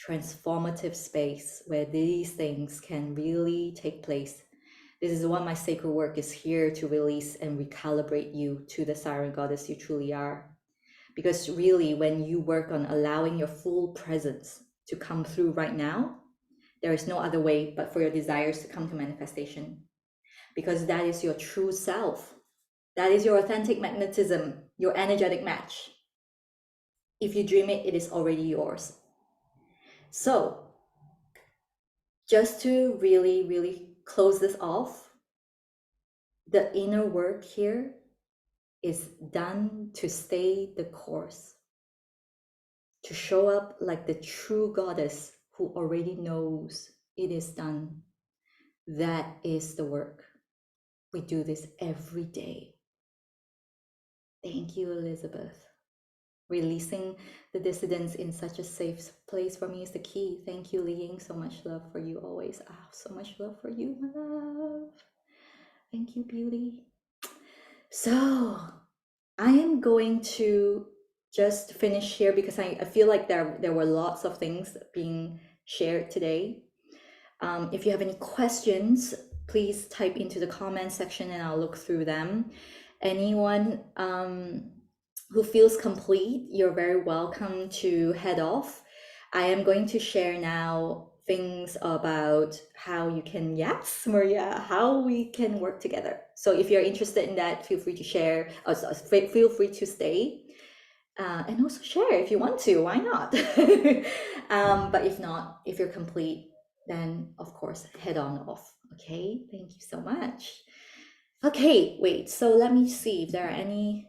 transformative space where these things can really take place. This is what my sacred work is here to release and recalibrate you to the Siren Goddess you truly are. Because really, when you work on allowing your full presence to come through right now, there is no other way but for your desires to come to manifestation, because that is your true self. That is your authentic magnetism, your energetic match. If you dream it, it is already yours. So, just to really, really close this off, the inner work here is done to stay the course, to show up like the true goddess who already knows it is done. That is the work. We do this every day. Thank you, Elizabeth. Releasing the dissidents in such a safe place for me is the key. Thank you, Li Ying. So much love for you always. Ah, so much love for you, my love. Thank you, beauty. So I am going to just finish here because I feel like there were lots of things being shared today. If you have any questions, please type into the comment section and I'll look through them. Anyone who feels complete, you're very welcome to head off. I am going to share now things about how you can, yes, Maria, how we can work together. So if you're interested in that, feel free to share, feel free to stay. And also share if you want to, why not? But if not, if you're complete, then of course head on off. Okay, thank you so much. Okay, wait, so let me see if there are any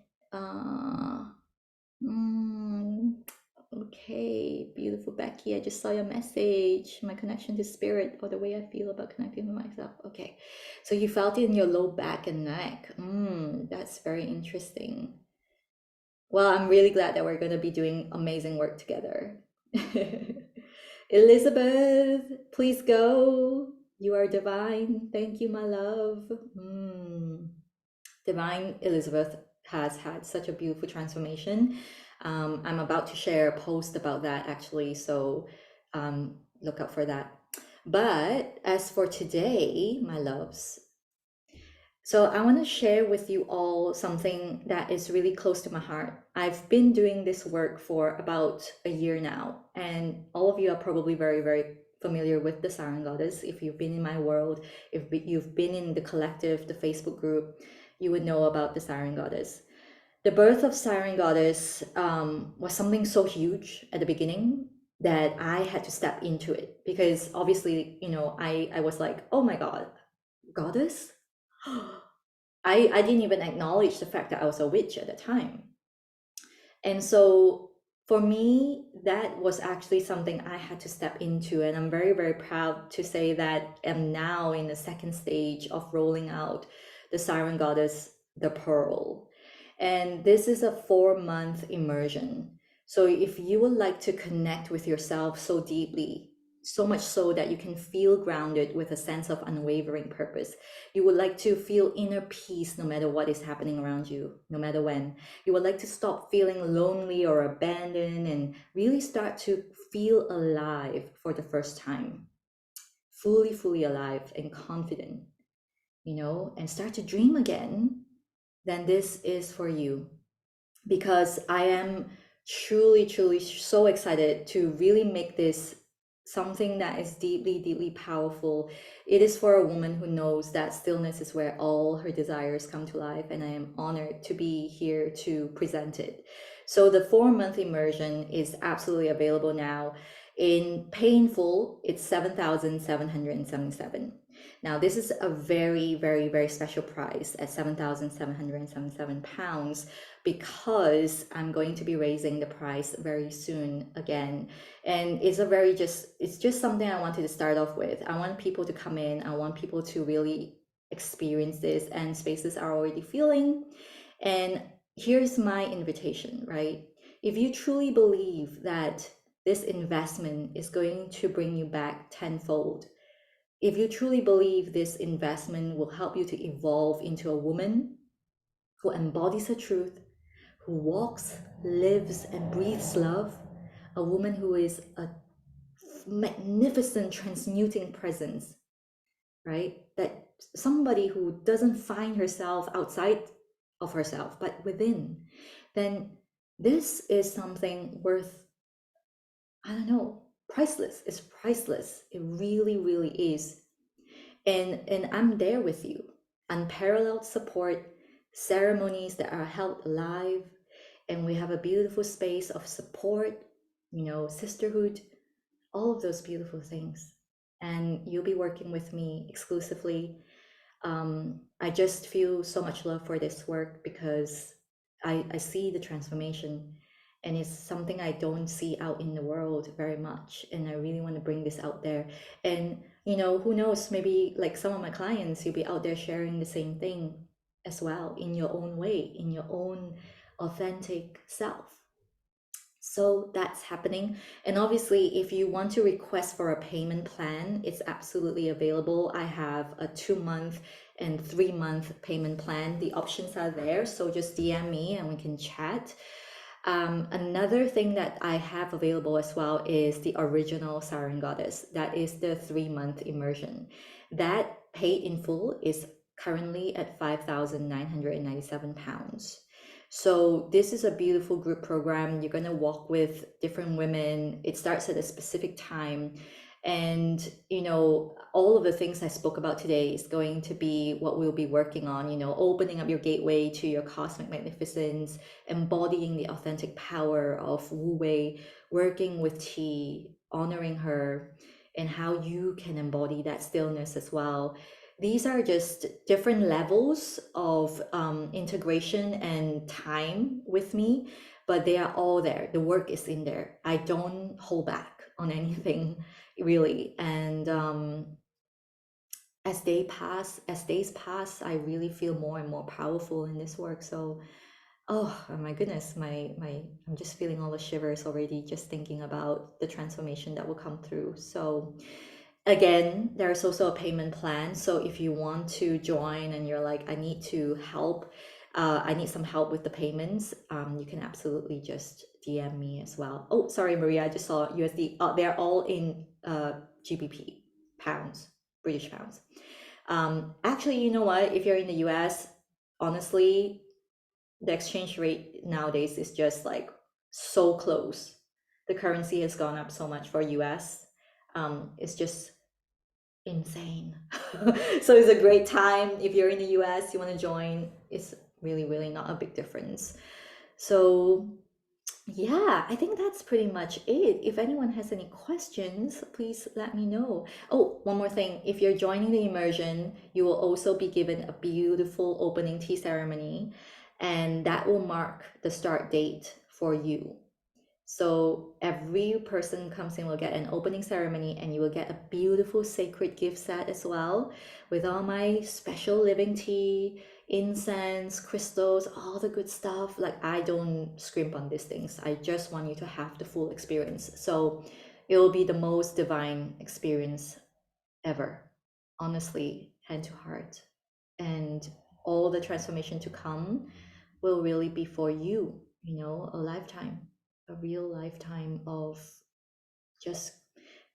okay, beautiful Becky, I just saw your message. My connection to spirit, or the way I feel about connecting with myself. Okay, so you felt it in your low back and neck. That's very interesting. Well, I'm really glad that we're going to be doing amazing work together. Elizabeth, please go. You are divine. Thank you, my love. Divine Elizabeth has had such a beautiful transformation. I'm about to share a post about that actually, so look out for that. But as for today, my loves, so I want to share with you all something that is really close to my heart. I've been doing this work for about a year now, and all of you are probably very, very familiar with the Siren Goddess. If you've been in my world, if you've been in the collective, the Facebook group, you would know about the Siren Goddess. The birth of Siren Goddess was something so huge at the beginning that I had to step into it because obviously, I was like, oh my God, goddess? I didn't even acknowledge the fact that I was a witch at the time. And so for me, that was actually something I had to step into. And I'm very, very proud to say that I'm now in the second stage of rolling out the Siren Goddess, the Pearl. And this is a 4-month immersion. So if you would like to connect with yourself so deeply, so much so that you can feel grounded with a sense of unwavering purpose, you would like to feel inner peace no matter what is happening around you, no matter when, you would like to stop feeling lonely or abandoned and really start to feel alive for the first time, fully alive and confident, and start to dream again, then this is for you. Because I am truly so excited to really make this something that is deeply powerful. It is for a woman who knows that stillness is where all her desires come to life, and I am honored to be here to present it. So the 4-month immersion is absolutely available now. In painful, it's 7,777. Now, this is a very special price at 7,777 pounds because I'm going to be raising the price very soon again. And it's just something I wanted to start off with. I want people to come in, I want people to really experience this, and spaces are already filling. And here's my invitation, right? If you truly believe that this investment is going to bring you back tenfold, if you truly believe this investment will help you to evolve into a woman who embodies her truth, who walks, lives, and breathes love, a woman who is a magnificent transmuting presence, right? That somebody who doesn't find herself outside of herself, but within, then this is something worth, I don't know, priceless. It's priceless. It really is. And I'm there with you. Unparalleled support, ceremonies that are held live, and we have a beautiful space of support, sisterhood, all of those beautiful things. And you'll be working with me exclusively. I just feel so much love for this work because I see the transformation, and it's something I don't see out in the world very much. And I really want to bring this out there. And, who knows, maybe like some of my clients, you'll be out there sharing the same thing as well in your own way, in your own authentic self. So that's happening. And obviously, if you want to request for a payment plan, it's absolutely available. I have a 2-month and 3-month payment plan. The options are there. So just DM me and we can chat. Another thing that I have available as well is the original Siren Goddess. That is the 3-month immersion. That paid in full is currently at 5,997 pounds. So this is a beautiful group program. You're going to walk with different women. It starts at a specific time. And, all of the things I spoke about today is going to be what we'll be working on, opening up your gateway to your cosmic magnificence, embodying the authentic power of Wu Wei, working with Qi, honoring her, and how you can embody that stillness as well. These are just different levels of integration and time with me, but they are all there. The work is in there. I don't hold back on anything really. And as days pass, I really feel more and more powerful in this work. So, oh my goodness, I'm just feeling all the shivers already just thinking about the transformation that will come through. So again, there's also a payment plan. So if you want to join and you're like, I need to help, I need some help with the payments, you can absolutely just DM me as well. Oh, sorry, Maria, I just saw USD. They're all in GBP, pounds, British pounds. Actually, you know what? If you're in the US, honestly, the exchange rate nowadays is just like so close. The currency has gone up so much for US. It's just insane. So it's a great time if you're in the US, you want to join. It's really, really not a big difference. So yeah, I think that's pretty much it. If anyone has any questions, please let me know. Oh, one more thing. If you're joining the immersion, you will also be given a beautiful opening tea ceremony, and that will mark the start date for you. So every person who comes in will get an opening ceremony, and you will get a beautiful sacred gift set as well, with all my special living tea, incense, crystals, all the good stuff. Like, I don't scrimp on these things. I just want you to have the full experience. So it will be the most divine experience ever, honestly, hand to heart. And all the transformation to come will really be for you, a lifetime, a real lifetime of just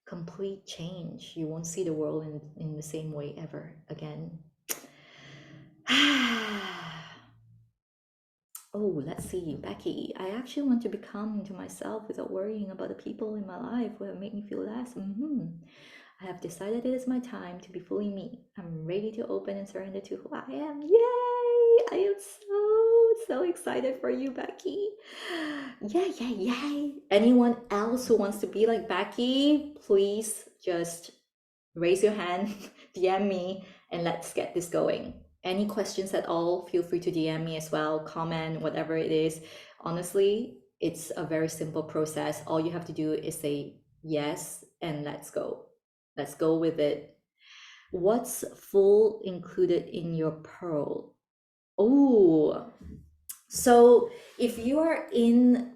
complete change. You won't see the world in the same way ever again. Oh, let's see, Becky. I actually want to be kind to myself without worrying about the people in my life who have made me feel less. I have decided it is my time to be fully me. I'm ready to open and surrender to who I am. Yay! I am so excited for you, Becky. Yay. Anyone else who wants to be like Becky, please just raise your hand, DM me, and let's get this going. Any questions at all, feel free to DM me as well, comment, whatever it is. Honestly, it's a very simple process. All you have to do is say yes, and let's go. Let's go with it. What's full included in your pearl? Oh, so if you are in,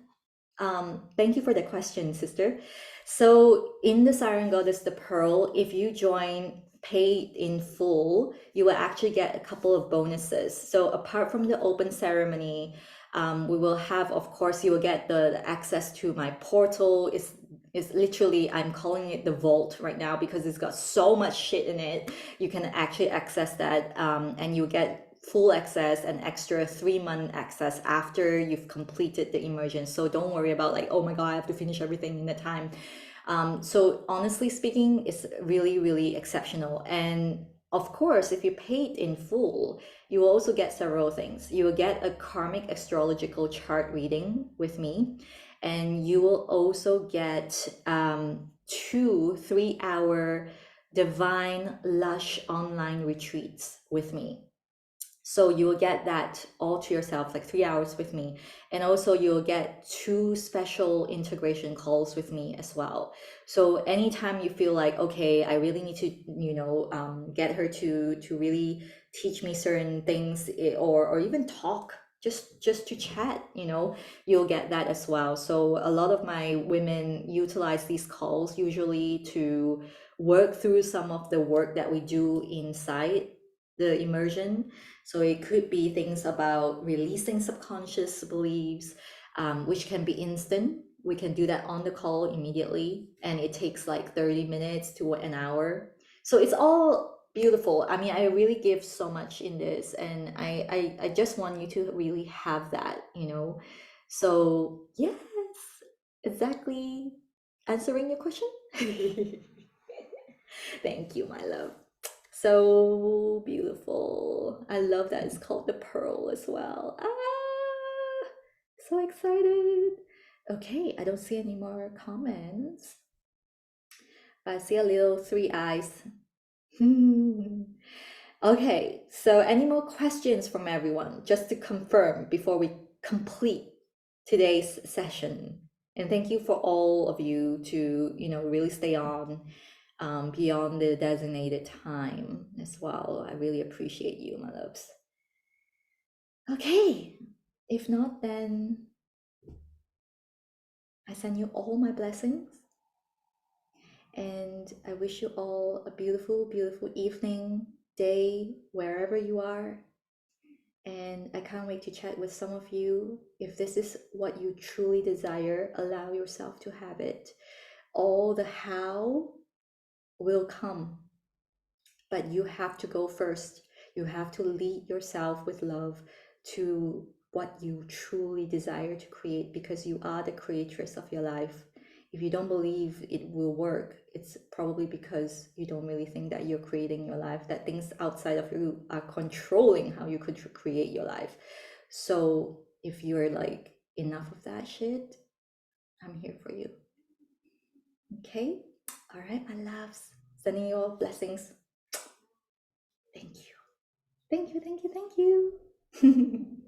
thank you for the question, sister. So in the Siren Goddess, the Pearl, if you join paid in full, you will actually get a couple of bonuses. So apart from the open ceremony, we will have, of course, you will get the access to my portal. It's literally, I'm calling it the vault right now because it's got so much shit in it. You can actually access that, and you get full access and extra 3-month access after you've completed the immersion. So don't worry about like, oh my God, I have to finish everything in the time. So honestly speaking, it's really, really exceptional. And of course, if you paid in full, you will also get several things. You will get a karmic astrological chart reading with me, and you will also get 2 3-hour divine lush online retreats with me. So you will get that all to yourself, like 3 hours with me. And also you'll get 2 special integration calls with me as well. So anytime you feel like, okay, I really need to, get her to really teach me certain things, or even talk, just to chat, you'll get that as well. So a lot of my women utilize these calls usually to work through some of the work that we do inside the immersion. So it could be things about releasing subconscious beliefs, which can be instant. We can do that on the call immediately, and it takes like 30 minutes to an hour. So it's all beautiful. I mean, I really give so much in this, and I just want you to really have that, So yes, exactly. Answering your question? Thank you, my love. So beautiful. I love that it's called the Pearl as well. So excited. Okay, I don't see any more comments. I see a little 3 eyes. Okay, so any more questions from everyone, just to confirm before we complete today's session? And thank you for all of you to, really stay on beyond the designated time as well. I really appreciate you, my loves. Okay, if not, then I send you all my blessings, and I wish you all a beautiful, beautiful evening, day, wherever you are. And I can't wait to chat with some of you. If this is what you truly desire, allow yourself to have it. All the how will come, but you have to go first. You have to lead yourself with love to what you truly desire to create, because you are the creatress of your life. If you don't believe it will work, it's probably because you don't really think that you're creating your life, that things outside of you are controlling how you could create your life. So if you're like, enough of that shit, I'm here for you. Okay? All right, my loves. Sending you all blessings. Thank you. Thank you, thank you, thank you.